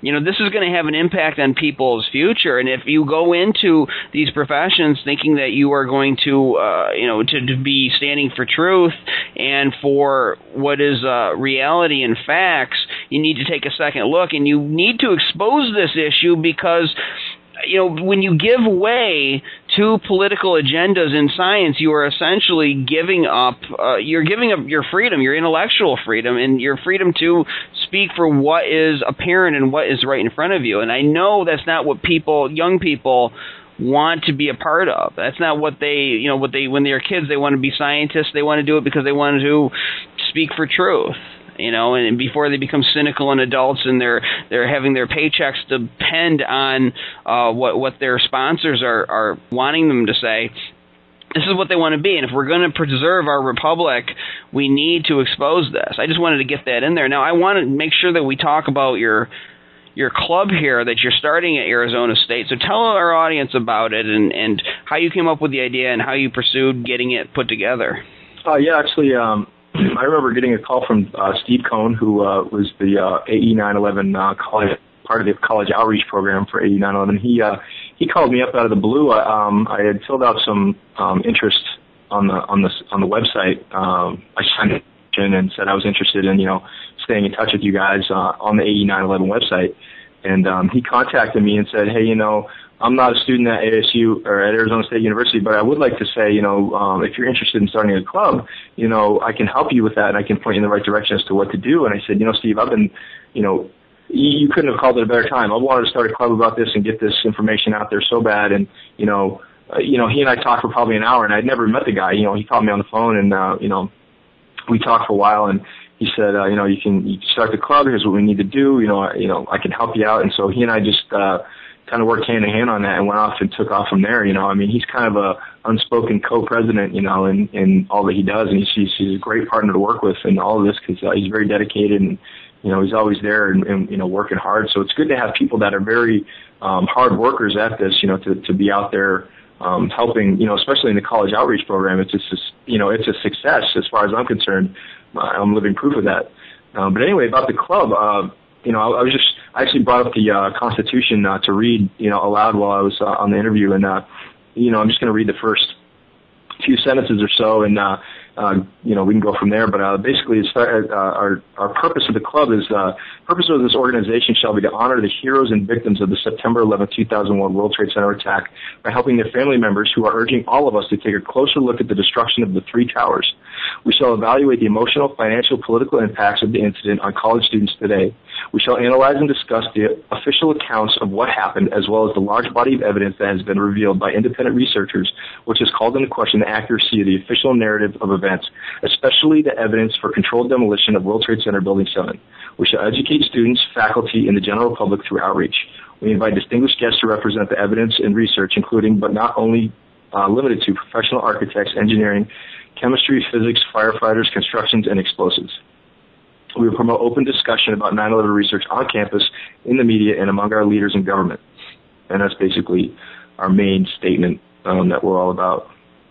this is going to have an impact on people's future. And if you go into these professions thinking that you are going to, to be standing for truth and for what is reality and facts, you need to take a second look, and you need to expose this issue, because when you give way to political agendas in science, you are essentially giving up your freedom, your intellectual freedom, and your freedom to speak for what is apparent and what is right in front of you. And I know that's not what young people want to be a part of. That's not what when they're kids, they want to be scientists. They want to do it because they want to speak for truth. And before they become cynical and adults, and they're having their paychecks depend on what their sponsors are wanting them to say. This is what they want to be, and if we're going to preserve our republic, we need to expose this. I just wanted to get that in there. Now, I want to make sure that we talk about your your club here that you're starting at Arizona State. So tell our audience about it and how you came up with the idea and how you pursued getting it put together. Yeah, actually, I remember getting a call from Steve Cohn, who was the AE 911 part of the college outreach program for AE 911. He called me up out of the blue. I had filled out some interest on the website. I signed in and said I was interested in staying in touch with you guys on the AE 911 website. And he contacted me and said, hey, I'm not a student at ASU or at Arizona State University, but I would like to say, if you're interested in starting a club, I can help you with that and I can point you in the right direction as to what to do. And I said, Steve, I've been, you couldn't have called it a better time. I wanted to start a club about this and get this information out there so bad. And, he and I talked for probably an hour, and I'd never met the guy. He called me on the phone, and, we talked for a while, and he said, you can start the club. Here's what we need to do. I can help you out. And so he and I just kind of worked hand in hand on that and went off and took off from there. He's kind of a unspoken co-president, in all that he does, and he's a great partner to work with in all of this because he's very dedicated and, he's always there and working hard. So it's good to have people that are very hard workers at this, to be out there helping, especially in the college outreach program. It's a success as far as I'm concerned. I'm living proof of that. But anyway, about the club, I actually brought up the Constitution to read, aloud while I was on the interview, and I'm just going to read the first few sentences or so, and we can go from there. But basically, our purpose of the club is purpose of this organization shall be to honor the heroes and victims of the September 11, 2001 World Trade Center attack by helping their family members who are urging all of us to take a closer look at the destruction of the three towers. We shall evaluate the emotional, financial, political impacts of the incident on college students today. We shall analyze and discuss the official accounts of what happened, as well as the large body of evidence that has been revealed by independent researchers, which has called into question the accuracy of the official narrative of events, especially the evidence for controlled demolition of World Trade Center Building 7. We shall educate students, faculty, and the general public through outreach. We invite distinguished guests to represent the evidence and research, including, but not only limited to, professional architects, engineering, chemistry, physics, firefighters, constructions, and explosives. We will promote open discussion about 9/11 research on campus, in the media, and among our leaders in government. And that's basically our main statement that we're all about.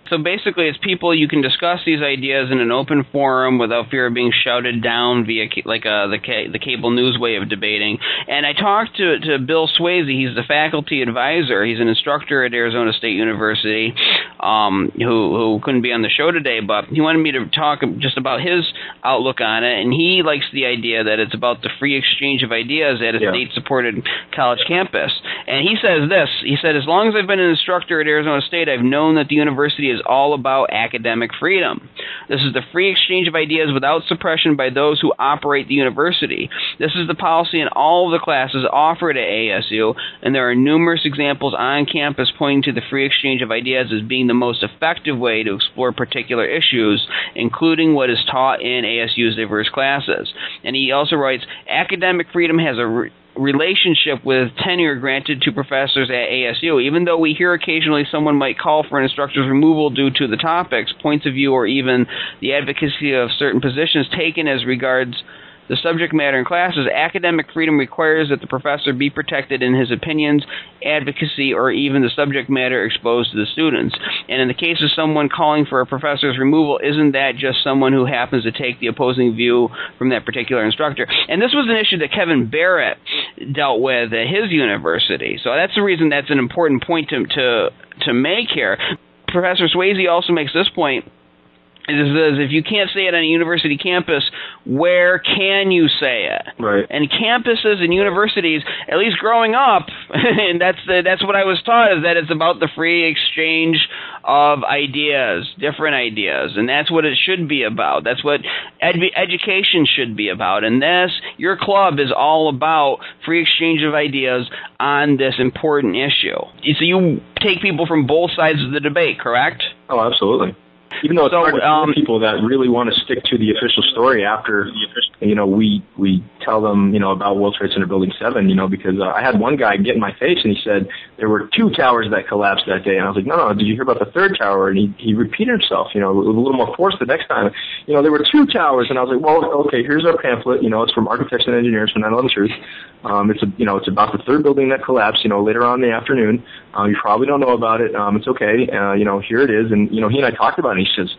So basically, it's people you can discuss these ideas in an open forum without fear of being shouted down via the cable news way of debating. And I talked to Bill Swayze. He's the faculty advisor. He's an instructor at Arizona State University who couldn't be on the show today, but he wanted me to talk just about his outlook on it. And he likes the idea that it's about the free exchange of ideas at a state-supported college campus. And he says this. He said, as long as I've been an instructor at Arizona State, I've known that the university is all about academic freedom. This is the free exchange of ideas without suppression by those who operate the university. This is the policy in all of the classes offered at ASU, and there are numerous examples on campus pointing to the free exchange of ideas as being the most effective way to explore particular issues, including what is taught in ASU's diverse classes. And he also writes, academic freedom has a relationship with tenure granted to professors at ASU. Even though we hear occasionally someone might call for an instructor's removal due to the topics, points of view, or even the advocacy of certain positions taken as regards the subject matter in classes, academic freedom requires that the professor be protected in his opinions, advocacy, or even the subject matter exposed to the students. And in the case of someone calling for a professor's removal, isn't that just someone who happens to take the opposing view from that particular instructor? And this was an issue that Kevin Barrett dealt with at his university. So that's the reason that's an important point to make here. Professor Swayze also makes this point. It says, if you can't say it on a university campus, where can you say it? Right. And campuses and universities, at least growing up, and that's what I was taught, is that it's about the free exchange of ideas, different ideas, and that's what it should be about. That's what education should be about. And your club is all about free exchange of ideas on this important issue. So you take people from both sides of the debate, correct? Oh, absolutely. Even though it's hard to find people that really want to stick to the official story after we tell them, about World Trade Center Building 7, because I had one guy get in my face and he said there were 2 towers that collapsed that day. And I was like, no, did you hear about the 3rd tower? And he repeated himself, with a little more force the next time. There were 2 towers. And I was like, well, okay, here's our pamphlet. It's from Architects and Engineers for 9/11 Truth. It's about the 3rd building that collapsed, later on in the afternoon. You probably don't know about it. It's okay. Here it is. And, he and I talked about it. And he says,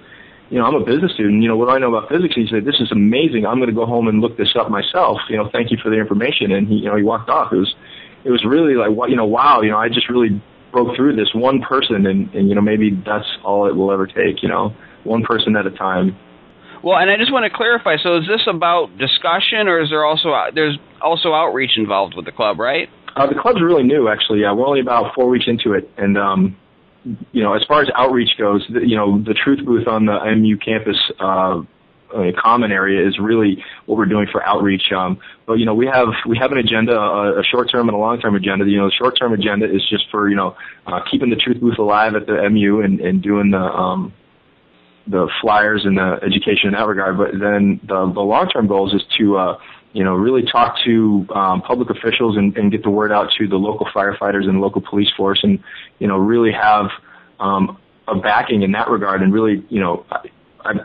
I'm a business student. What do I know about physics? He said, this is amazing. I'm going to go home and look this up myself. Thank you for the information. And he walked off. It was really like, wow. I just really broke through this one person, and maybe that's all it will ever take. One person at a time. Well, and I just want to clarify. So, is this about discussion, or is there's also outreach involved with the club, right? The club's really new, actually. We're only about 4 weeks into it, and as far as outreach goes, the Truth Booth on the MU campus common area is really what we're doing for outreach. But we have an agenda, a short-term and a long-term agenda. The short-term agenda is just for keeping the Truth Booth alive at the MU and doing the flyers and the education in that regard. But then the long-term goals is to really talk to public officials and get the word out to the local firefighters and local police force, and really have a backing in that regard. And really, I've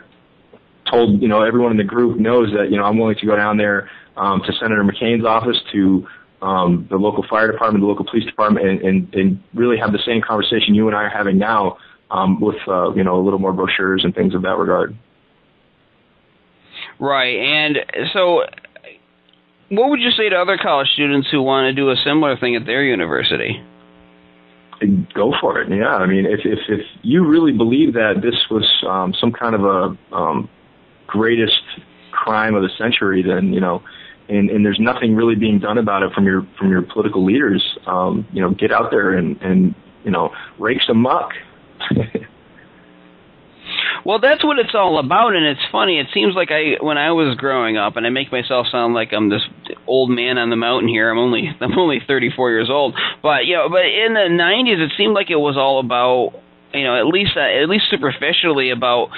told everyone in the group knows that I'm willing to go down there to Senator McCain's office, to the local fire department, the local police department, and really have the same conversation you and I are having now, with a little more brochures and things of that regard. Right. And so, what would you say to other college students who want to do a similar thing at their university? Go for it. Yeah, I mean, if you really believe that this was some kind of a greatest crime of the century, then and there's nothing really being done about it from your political leaders, get out there and rake some muck. Well, that's what it's all about, and it's funny. It seems like when I was growing up, and I make myself sound like I'm this old man on the mountain here. I'm only 34 years old, but but in the 90s, it seemed like it was all about at least superficially about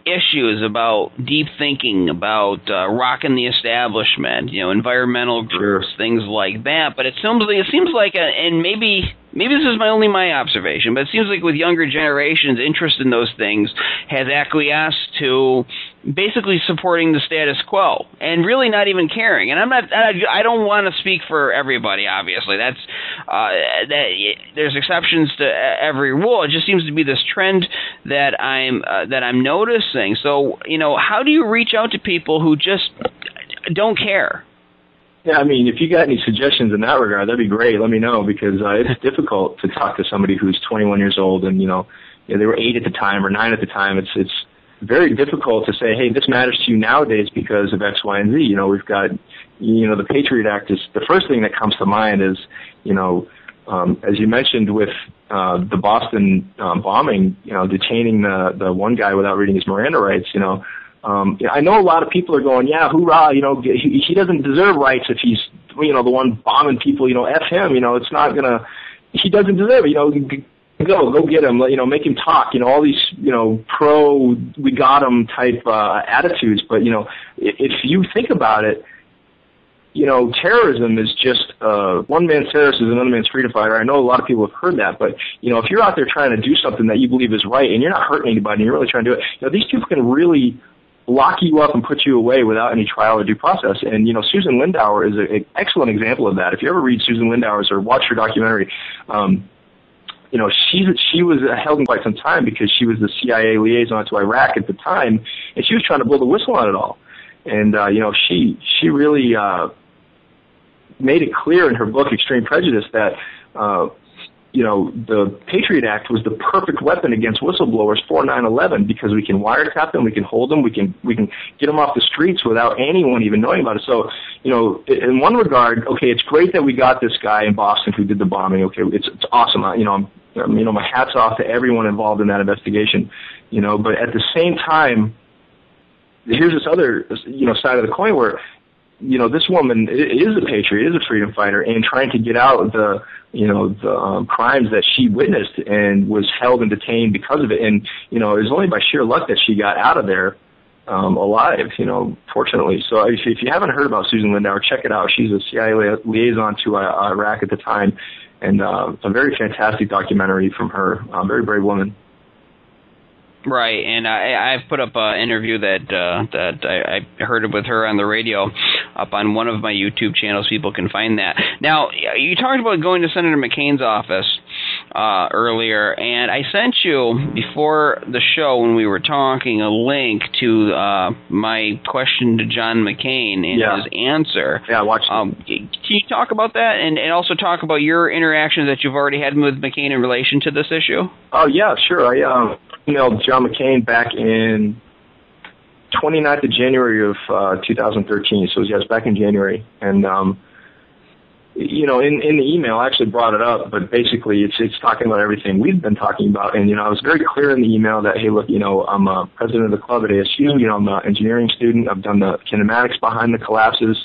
issues, about deep thinking, about rocking the establishment, environmental groups, things like that. But it seems like, and maybe this is my observation, but it seems like with younger generations, interest in those things has acquiesced to basically supporting the status quo and really not even caring. And I don't want to speak for everybody. Obviously, that's there's exceptions to every rule. It just seems to be this trend that I'm noticing. So, how do you reach out to people who just don't care? Yeah, I mean, if you got any suggestions in that regard, that'd be great. Let me know, because it's difficult to talk to somebody who's 21 years old and, they were 8 at the time or 9 at the time. It's very difficult to say, hey, this matters to you nowadays because of X, Y, and Z. We've got, the Patriot Act is the first thing that comes to mind is, as you mentioned with the Boston bombing, detaining the one guy without reading his Miranda rights, I know a lot of people are going, yeah, hoorah, he doesn't deserve rights if he's, the one bombing people, F him, it's not gonna, he doesn't deserve it, go get him, make him talk, all these, pro, we got him type attitudes. But, if you think about it, terrorism is just, one man's terrorist is another man's freedom fighter. I know a lot of people have heard that, but, if you're out there trying to do something that you believe is right and you're not hurting anybody and you're really trying to do it, these people can really lock you up and put you away without any trial or due process. And, Susan Lindauer is an excellent example of that. If you ever read Susan Lindauer's or watch her documentary, she was held in quite some time because she was the CIA liaison to Iraq at the time, and she was trying to blow the whistle on it all. And, she really made it clear in her book, Extreme Prejudice, that, the Patriot Act was the perfect weapon against whistleblowers for 9/11 because we can wiretap them, we can hold them, we can get them off the streets without anyone even knowing about it. So, in one regard, okay, it's great that we got this guy in Boston who did the bombing. Okay, it's awesome. My hat's off to everyone involved in that investigation. But at the same time, here's this other, side of the coin where, this woman is a patriot, is a freedom fighter, and trying to get out the crimes that she witnessed and was held and detained because of it. And, it was only by sheer luck that she got out of there. alive, fortunately. So if you haven't heard about Susan Lindauer, check it out. She's a CIA liaison to Iraq at the time, and a very fantastic documentary from her. Very brave woman. Right, and I've put up an interview that I heard with her on the radio up on one of my YouTube channels. People can find that. Now, you talked about going to Senator McCain's office earlier, and I sent you, before the show when we were talking, a link to my question to John McCain and his answer. Yeah, I watched it. Can you talk about that, and also talk about your interactions that you've already had with McCain in relation to this issue? Oh, yeah, sure. I emailed John McCain back in 29th of January of 2013. So yes, back in January. And, in the email, I actually brought it up, but basically it's talking about everything we've been talking about. And, I was very clear in the email that, hey, look, I'm a president of the club at ASU. I'm an engineering student. I've done the kinematics behind the collapses.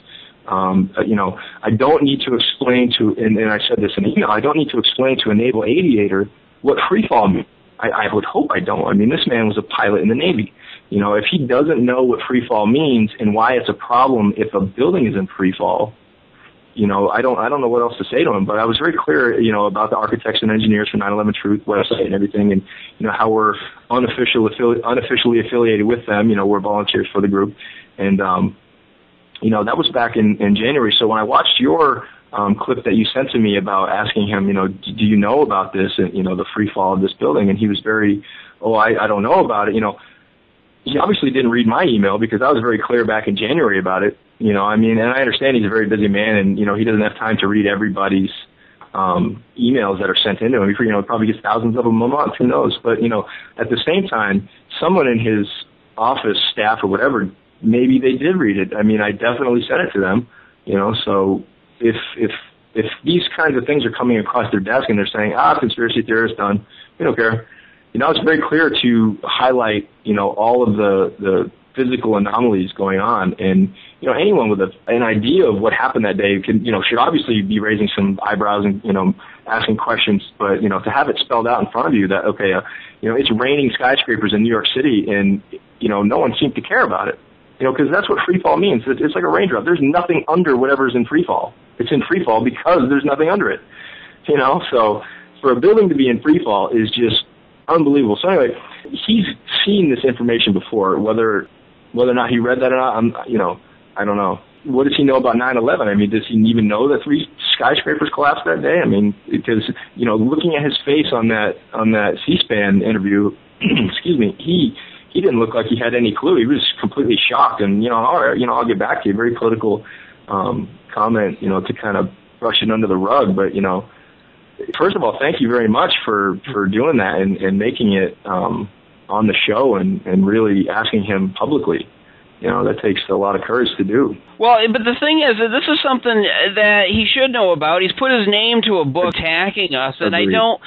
I don't need to explain to, and I said this in the email, I don't need to explain to a naval aviator what freefall means. I would hope I don't. I mean, this man was a pilot in the Navy. If he doesn't know what freefall means and why it's a problem if a building is in freefall, I don't know what else to say to him. But I was very clear, about the Architects and Engineers for 9/11 Truth website and everything, and how we're unofficially affiliated with them. We're volunteers for the group, and that was back in January. So when I watched your clip that you sent to me about asking him, do you know about this and, the free fall of this building? And he was very, I don't know about it. He obviously didn't read my email because I was very clear back in January about it. And I understand he's a very busy man and, he doesn't have time to read everybody's emails that are sent into him. He probably gets thousands of them a month, who knows? But, at the same time, someone in his office, staff or whatever, maybe they did read it. I mean, I definitely sent it to them, so if these kinds of things are coming across their desk and they're saying, conspiracy theorist done, we don't care. It's very clear to highlight, all of the physical anomalies going on. And, anyone with an idea of what happened that day should obviously be raising some eyebrows and, asking questions. But, to have it spelled out in front of you that, okay, it's raining skyscrapers in New York City and, no one seemed to care about it. Because that's what free fall means. It's like a raindrop. There's nothing under whatever's in free fall. It's in free fall because there's nothing under it. So for a building to be in free fall is just unbelievable. So anyway, he's seen this information before. Whether or not he read that or not, I don't know. What does he know about 9/11? I mean, does he even know that 3 skyscrapers collapsed that day? I mean, because looking at his face on that C-SPAN interview, excuse me, he didn't look like he had any clue. He was completely shocked, and I'll get back to you. Very political comment, to kind of brush it under the rug. But first of all, thank you very much for doing that and making it on the show and really asking him publicly. That takes a lot of courage to do. Well, but the thing is that this is something that he should know about. He's put his name to a book attacking us, and I don't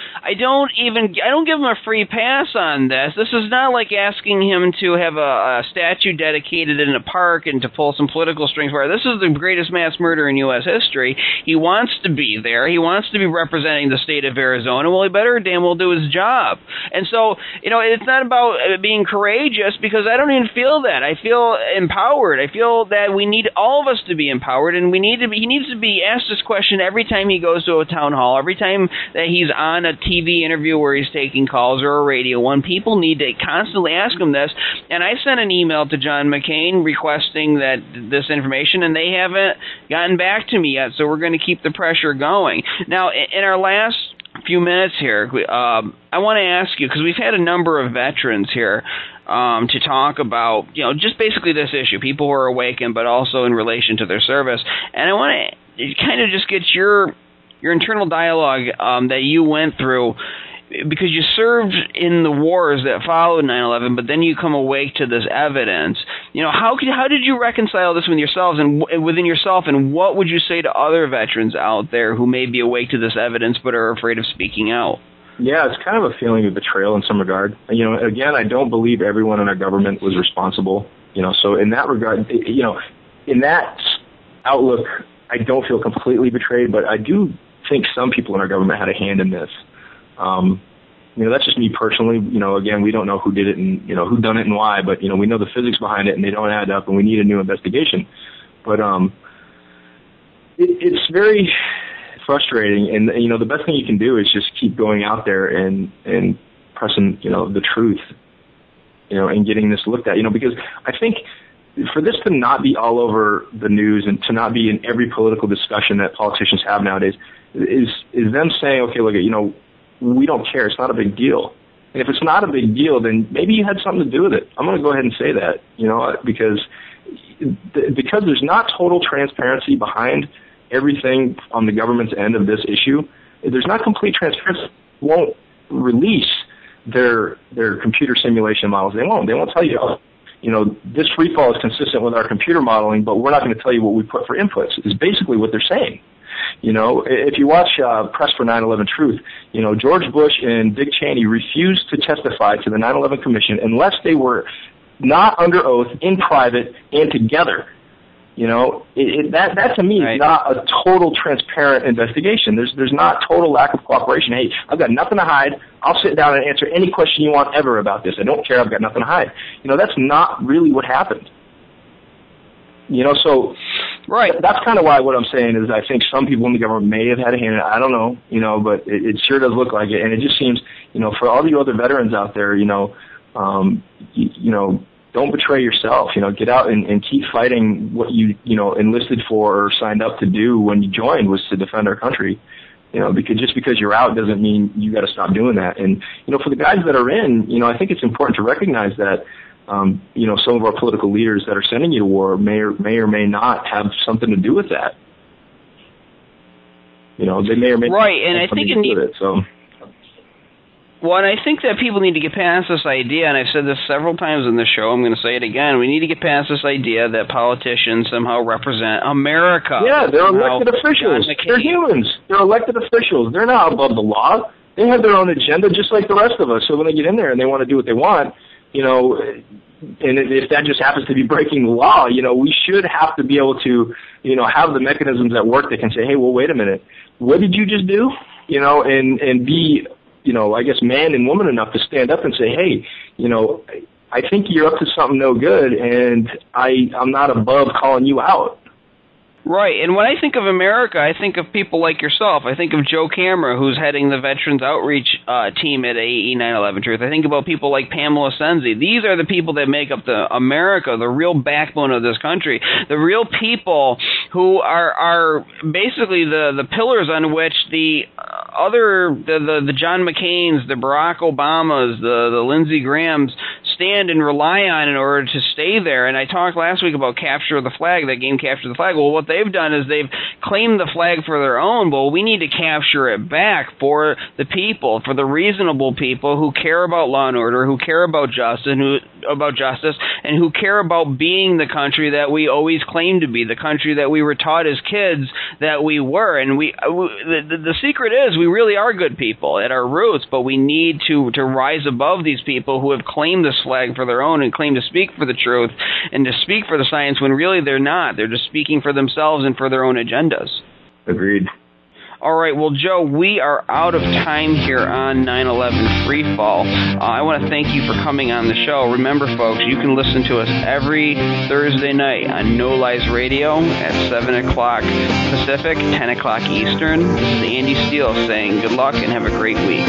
give him a free pass on this. This is not like asking him to have a statue dedicated in a park and to pull some political strings for it. This is the greatest mass murder in U.S. history. He wants to be there. He wants to be representing the state of Arizona. Well, he better damn well do his job. And so, it's not about being courageous, because I don't even feel that. I feel empowered. I feel that we need all of us to be empowered, and he needs to be asked this question every time he goes to a town hall, every time that he's on a TV interview where he's taking calls or a radio one. People need to constantly ask him this. And I sent an email to John McCain requesting this information, and they haven't gotten back to me yet, so we're going to keep the pressure going. Now, in our last few minutes here, I want to ask you, because we've had a number of veterans here to talk about, just basically this issue, people who are awakened, but also in relation to their service. And I want to kind of just get your internal dialogue that you went through, because you served in the wars that followed 9/11, but then you come awake to this evidence. How did you reconcile this with yourselves and within yourself, and what would you say to other veterans out there who may be awake to this evidence but are afraid of speaking out? Yeah, it's kind of a feeling of betrayal in some regard. Again, I don't believe everyone in our government was responsible. So in that regard, in that outlook, I don't feel completely betrayed, but I do think some people in our government had a hand in this. That's just me personally. Again, we don't know who did it and, who done it and why, but, we know the physics behind it and they don't add up and we need a new investigation. But it's very frustrating. And, the best thing you can do is just keep going out there and pressing, the truth, and getting this looked at, because I think for this to not be all over the news and to not be in every political discussion that politicians have nowadays is them saying, okay, look, we don't care. It's not a big deal. And if it's not a big deal, then maybe you had something to do with it. I'm going to go ahead and say that, because there's not total transparency behind everything on the government's end of this issue. There's not complete transparency. They won't release their computer simulation models. They won't tell you, this free fall is consistent with our computer modeling, but we're not going to tell you what we put for inputs, is basically what they're saying. If you watch Press for 9/11 Truth, George Bush and Dick Cheney refused to testify to the 9/11 Commission unless they were not under oath, in private, and together. That to me is not a total transparent investigation. There's not total lack of cooperation. Hey, I've got nothing to hide. I'll sit down and answer any question you want ever about this. I don't care. I've got nothing to hide. That's not really what happened. So right. That's kind of why what I'm saying is I think some people in the government may have had a hand in it. I don't know, but it sure does look like it. And it just seems, for all you other veterans out there, don't betray yourself. Get out and keep fighting what you enlisted for or signed up to do when you joined, was to defend our country. Because just because you're out doesn't mean you got to stop doing that. And for the guys that are in, I think it's important to recognize that some of our political leaders that are sending you to war may or may not have something to do with that. They may or may not have something to do with it. So. Well, and I think that people need to get past this idea, and I've said this several times in the show, I'm going to say it again, we need to get past this idea that politicians somehow represent America. Yeah, they're elected officials. They're humans. They're elected officials. They're not above the law. They have their own agenda just like the rest of us. So when they get in there and they want to do what they want, and if that just happens to be breaking the law, we should have to be able to, have the mechanisms at work that can say, hey, well, wait a minute, what did you just do? And be, I guess man and woman enough to stand up and say, hey, I think you're up to something no good, and I'm not above calling you out. Right, and when I think of America, I think of people like yourself. I think of Joe Camera, who's heading the Veterans Outreach team at AE 9/11 Truth. I think about people like Pamela Senzi. These are the people that make up the America, the real backbone of this country, the real people who are basically the pillars on which the John McCains, the Barack Obamas, the Lindsey Grahams stand and rely on in order to stay there. And I talked last week about Capture the Flag, that game Capture the Flag. Well, what they've done is they've claimed the flag for their own. Well, we need to capture it back for the people, for the reasonable people who care about law and order, who care about justice, and who care about being the country that we always claimed to be, the country that we were taught as kids that we were. And the secret is we really are good people at our roots, but we need to rise above these people who have claimed this flag for their own and claim to speak for the truth and to speak for the science when really they're not. They're just speaking for themselves and for their own agendas. Agreed. All right, well, Joe, we are out of time here on 9/11 Freefall. I want to thank you for coming on the show. Remember, folks, you can listen to us every Thursday night on No Lies Radio at 7 o'clock Pacific, 10 o'clock Eastern. This is Andy Steele saying good luck and have a great week.